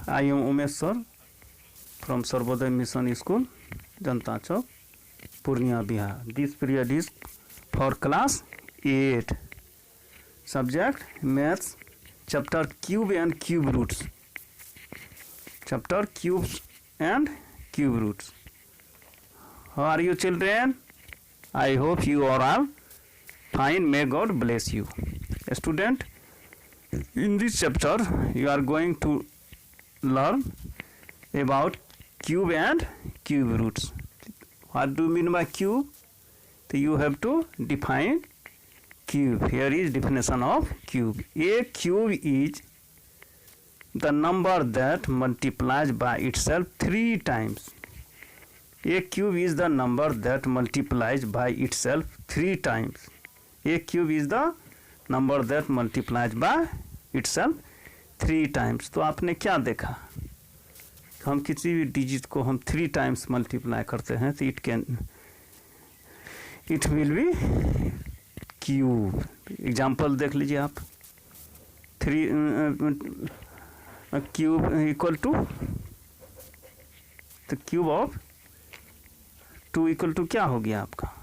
I am Umesh sir from Sarvodaya Mission School, Janta Chowk, Purnia, Bihar. This period is for class 8. Subject Maths, chapter Cube and Cube Roots. Chapter Cubes and Cube Roots. How are you, children? I hope you are all fine. May God bless you. Student, in this chapter you are going to learn about cube and cube roots. What do you mean by cube? So you have to define cube. Here is definition of cube. A cube is the number that multiplies by itself 3 times. A cube is the number that multiplies by itself 3 times. A cube is the number that multiplies by itself 3 times. तो आपने क्या देखा? हम किसी भी digit को हम 3 times multiply करते हैं तो it will be cube. Example देख लीजिए आप. 3 क्यूब इक्वल टू, तो क्यूब ऑफ 2 इक्वल टू क्या हो गया आपका?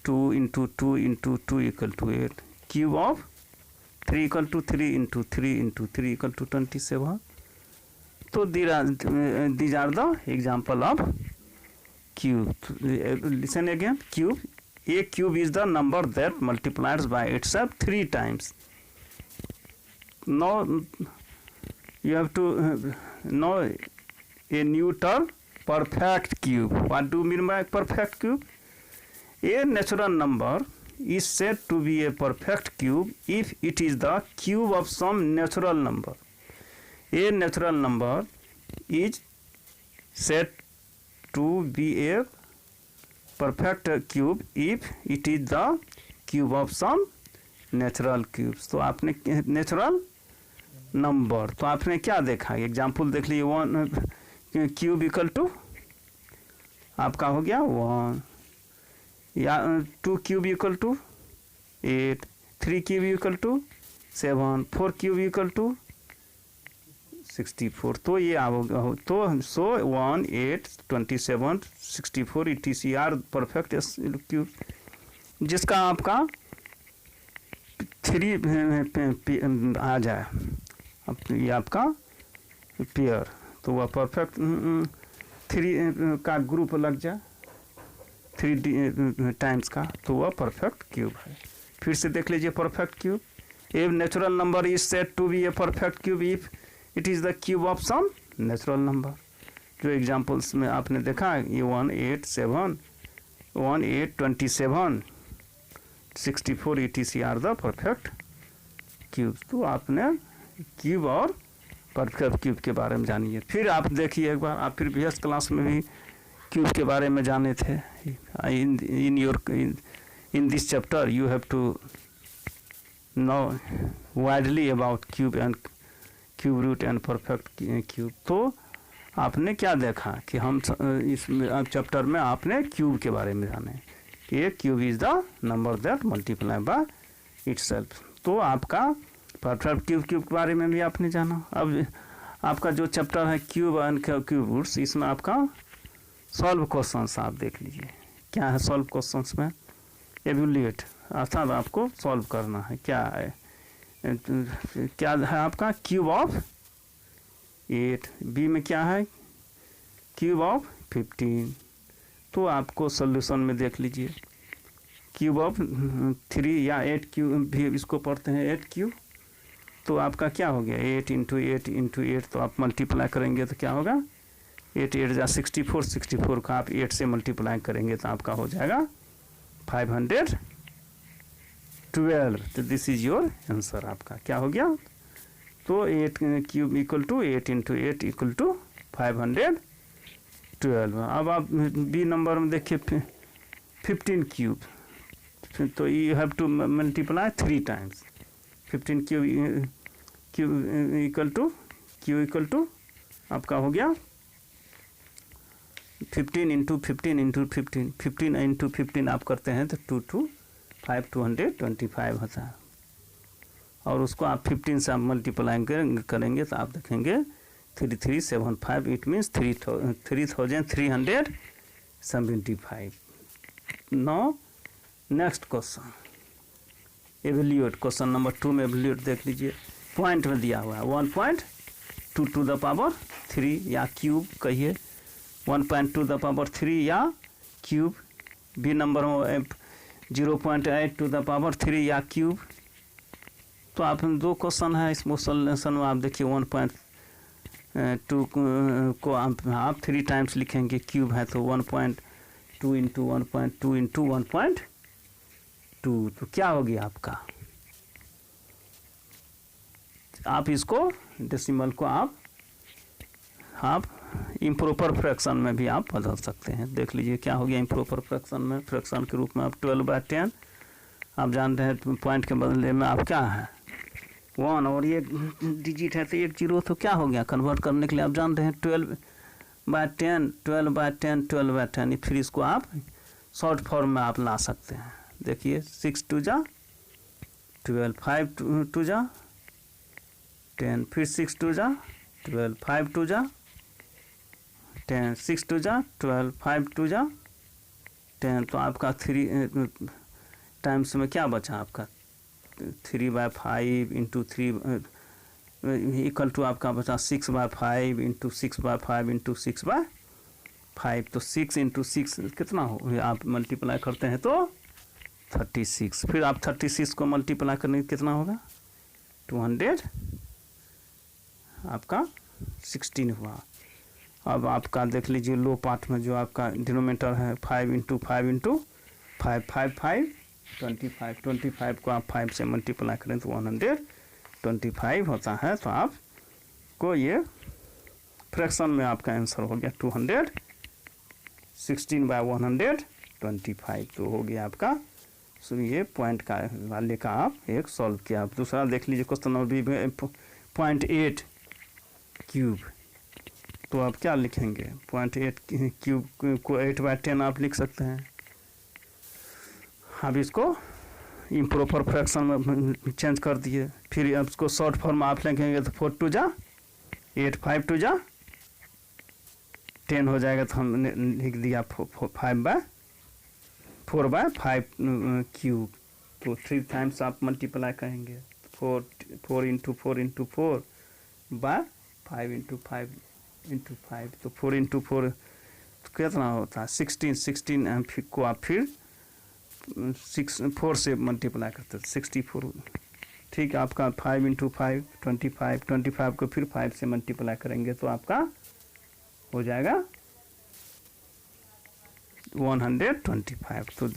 2 into 2 into 2 equal to 8. Cube of 3 equal to 3 into 3 into 3 equal to 27. तो these are the example of cube. Listen again. Cube. A cube is the number that multiplies by itself 3 times. Now you have to know a new term, perfect cube. What do you mean by perfect cube? A natural number is said to be a perfect cube if it is the cube of some natural number. A natural number is said to be a perfect cube if it is the cube of some natural cubes. तो आपने natural number, तो आपने क्या देखा? Example देख लीजिए. 1 cube equal to आपका हो गया 1, या 2 cube equal to 8, 3 cube equal to 7, 4 cube equal to 64. तो ये तो 1, 8, 27, 64 ETCR परफेक्ट क्यूब, जिसका आपका 3 आ जाए. अब ये आपका पेयर, तो वह परफेक्ट 3 का ग्रुप लग जाए 3 टाइम्स का, तो वह परफेक्ट क्यूब है. फिर से देख लीजिए perfect cube. A natural number is said to be a perfect cube if it is the cube of some natural number. जो एग्जाम्पल्स में आपने देखा, ये 1, 8, 7, 1, 8, 27, 64 ETCR द परफेक्ट क्यूब. तो आपने क्यूब और परफेक्ट क्यूब के बारे में जानिए. फिर आप देखिए एक बार, आप फिर प्रीवियस क्लास में भी क्यूब के बारे में जाने थे. In this chapter you have to know widely about cube and cube root and perfect cube. तो आपने क्या देखा कि हम इस चैप्टर में आपने क्यूब के बारे में जाने कि cube is the number that multiply by itself. तो आपका परफेक्ट क्यूब के बारे में भी आपने जाना. अब आपका जो चैप्टर है क्यूब एंड क्यूब रूट्स, इसमें आपका सॉल्व क्वेश्चंस आप देख लीजिए. क्या है सॉल्व क्वेश्चंस में? एवल्यूएट, अर्थात आपको सॉल्व करना है. क्या है आपका क्यूब ऑफ 8. बी में क्या है? Cube of 15. तो आपको सोल्यूशन में देख लीजिए. क्यूब ऑफ 3 या 8 क्यूब भी इसको पढ़ते हैं 8 क्यूब. तो आपका क्या हो गया? 8 इंटू 8 इंटू 8. तो आप मल्टीप्लाई करेंगे तो क्या होगा? 8 8 जा 64. 64 का आप 8 से मल्टीप्लाई करेंगे तो आपका हो जाएगा 512. तो दिस इज योर आंसर. आपका क्या हो गया? तो 8 cube equal to 8 into 8 equal to 512. अब आप बी नंबर में देखिए 15 क्यूब. तो you have to multiply 3 times. 15 cube equal to आपका हो गया 15 इंटू 15 इंटू 15. 15 इंटू 15 आप करते हैं तो 225 होता है. और उसको आप 15 से आप मल्टीप्लाई करेंगे तो आप देखेंगे 3375, it means 3375. Now next question, evaluate. Question number 2 में evaluate देख लीजिए. पॉइंट में दिया हुआ है 1.2 to the power 3 या क्यूब कहिए, 1.2 the power 3 या क्यूब. बी नंबर में 0.8 to the power 3 या क्यूब. तो आप दो क्वेश्चन है इस सोल्यूशन में. आप देखिए 1.2 को आप 3 टाइम्स लिखेंगे, क्यूब है तो 1.2 इंटू 1.2 इंटू 1.2, तो क्या होगी आपका. आप इसको डेसिमल को आप इम्प्रॉपर फ्रैक्शन में भी आप बदल सकते हैं. देख लीजिए क्या हो गया इम्प्रॉपर फ्रैक्शन में. फ्रैक्शन के रूप में आप 12/10 आप जानते हैं, पॉइंट के बदले में आप क्या है 1 और ये डिजिट है तो 1 0, तो क्या हो गया कन्वर्ट करने के लिए आप जानते हैं 12/10 12/10 12/10. फिर इसको आप शॉर्ट फॉर्म में आप ला सकते हैं. देखिए 6 2 जा 12, 5 2 जा 10, फिर 6 2 जा 12, 5 2 जा 10, 6 2 जा 12, 5 2 जा 10. तो आपका 3 टाइम्स में क्या बचा आपका 3/5 इंटू 3 इक्वल टू आपका बचा 6/5 इंटू 6/5 इंटू 6/5. तो 6 इंटू 6 कितना हो, आप मल्टीप्लाई करते हैं तो 36. फिर आप 36 को मल्टीप्लाई करने कितना होगा 200 आपका 16 हुआ. अब आपका देख लीजिए लो पार्ट में जो आपका डिनोमिनेटर है 5 इंटू 5 इंटू 5 5 5 25. 25 को आप 5 से मल्टीप्लाई करें तो 125 होता है. तो आपको ये फ्रैक्शन में आपका आंसर हो गया 216/125. तो हो गया आपका. सो ये पॉइंट का वाले का आप एक सॉल्व किया. आप दूसरा देख लीजिए क्वेश्चन नंबर 0.8 क्यूब. तो आप क्या लिखेंगे 0.8 क्यूब को 8/10 आप लिख सकते हैं. आप इसको इम्प्रॉपर फ्रैक्शन में चेंज कर दिए. फिर आप इसको शॉर्ट फॉर्म में आप लिखेंगे तो 4 2 जा 8, 5 2 जा 10 हो जाएगा. तो हमने लिख दिया 4/5 क्यूब. तो 3 टाइम्स आप मल्टीप्लाई करेंगे 4 into 4 into 4 by 5 into 5 into 5. तो 4 इंटू 4 तो कितना होता है 16 फिर को आप फिर 4 से मल्टीप्लाई करते हैं 64. ठीक है. आपका 5 इंटू 5 25 को फिर 5 से मल्टीप्लाई करेंगे तो आपका हो जाएगा 125. तो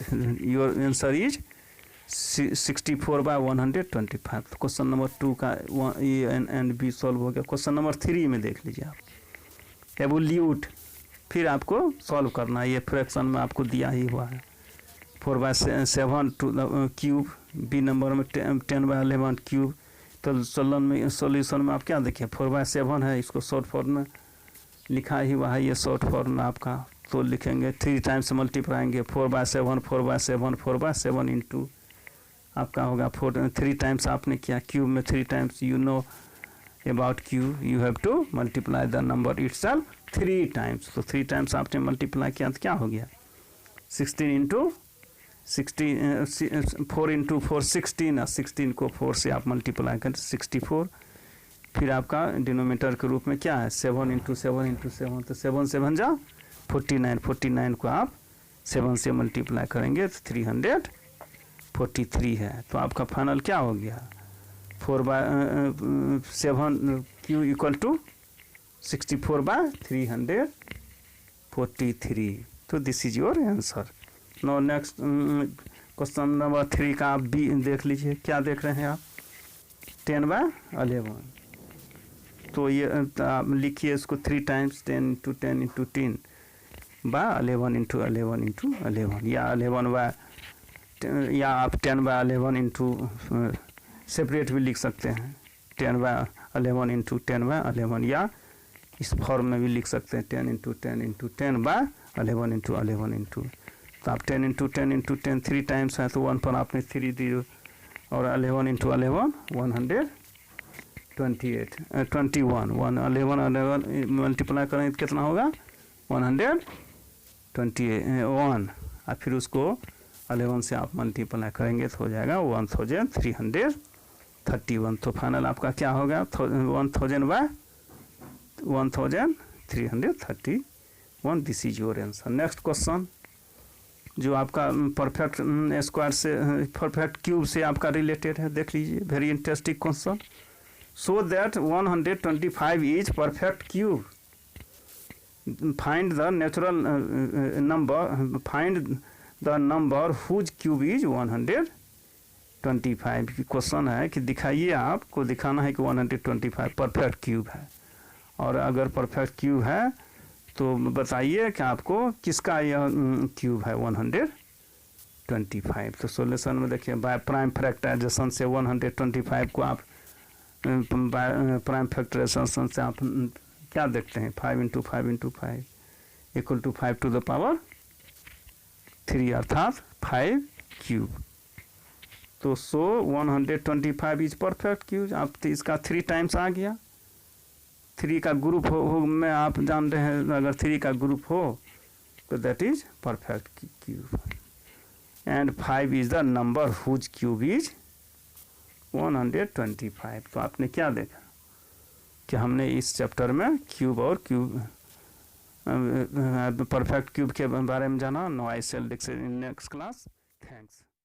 योर आंसर इज 64/125. तो क्वेश्चन नंबर 2 का ए एंड बी सॉल्व हो गया. क्वेश्चन नंबर 3 में देख लीजिए आप एवोल्यूट. फिर आपको सॉल्व करना है. ये फ्रैक्शन में आपको दिया ही हुआ है 4/7 to the cube. B number में 10/11 क्यूब. तो सॉल्यूशन में आप क्या देखिए 4/7 है, इसको शॉर्ट फॉर्म में लिखा ही हुआ है. ये शॉर्ट फॉर्म में आपका तो लिखेंगे 3 टाइम्स मल्टीप्लाएंगे 4/7 4/7 4/7 इंटू आपका होगा 3 टाइम्स आपने किया क्यूब में 3 times. You know about cube you have to multiply the number itself 3 times. तो 3 टाइम्स आपने मल्टीप्लाई किया तो क्या हो गया 16 इंटू 16 4 इंटू 4 16 और 16 को 4 से आप मल्टीप्लाई करें 64. फिर आपका डिनोमिनेटर के रूप में क्या है 7 इंटू 7 इंटू 7. तो 7 7 जा 49 49 को आप 7 से मल्टीप्लाई करेंगे तो 343 है. तो आपका फाइनल क्या हो गया 4/7 क्यू इक्वल टू 64/343. तो this is your answer. No next question number 3 का आप बी देख लीजिए. क्या देख रहे हैं आप 10/11. तो ये आप लिखिए इसको 3 times 10 into 10 into 10 11 into 11 into 11 या 11 या आप 10/11 इंटू सेपरेट भी लिख सकते हैं 10/11 इंटू 10/11 या इस फॉर्म में भी लिख सकते हैं 10 इंटू 10 इंटू 10/11 इंटू 11 इंटू. तो आप 10 इंटू 10 इंटू 10 3 टाइम्स है तो 1 पर आपने 3 दी और 11 इंटू 11 100 28 21 11 मल्टीप्लाई करें तो कितना होगा 121 और फिर उसको 11 से आप मल्टीप्लाई करेंगे तो हो जाएगा 1331। तो फाइनल आपका क्या होगा 1331। This is your answer. Next question जो आपका परफेक्ट स्क्वायर से परफेक्ट क्यूब से आपका रिलेटेड है, देख लीजिए, very interesting question. So that 125 is perfect cube, find the natural number, find the number whose cube is 125 की क्वेश्चन है कि दिखाइए, आपको दिखाना है कि 125 परफेक्ट क्यूब है, और अगर परफेक्ट क्यूब है तो बताइए कि आपको किसका यह क्यूब है 125। तो सॉल्यूशन में देखिए बाय प्राइम फैक्टराइजेशन से 125 को आप प्राइम फैक्टराइजेशन से आप क्या देखते हैं 5 × 5 × 5 equal to 5 to the power 3 अर्थात 5 क्यूब। तो 125 इज परफेक्ट क्यूब। आप तो इसका 3 टाइम्स आ गया। 3 का ग्रुप हो में आप जान रहे हैं, अगर 3 का ग्रुप हो तो that is perfect cube. And 5 is the number whose cube is 125। तो आपने क्या देखा कि हमने इस चैप्टर में क्यूब और क्यूब परफेक्ट क्यूब के बारे में जाना। No I shall discuss in next class. Thanks.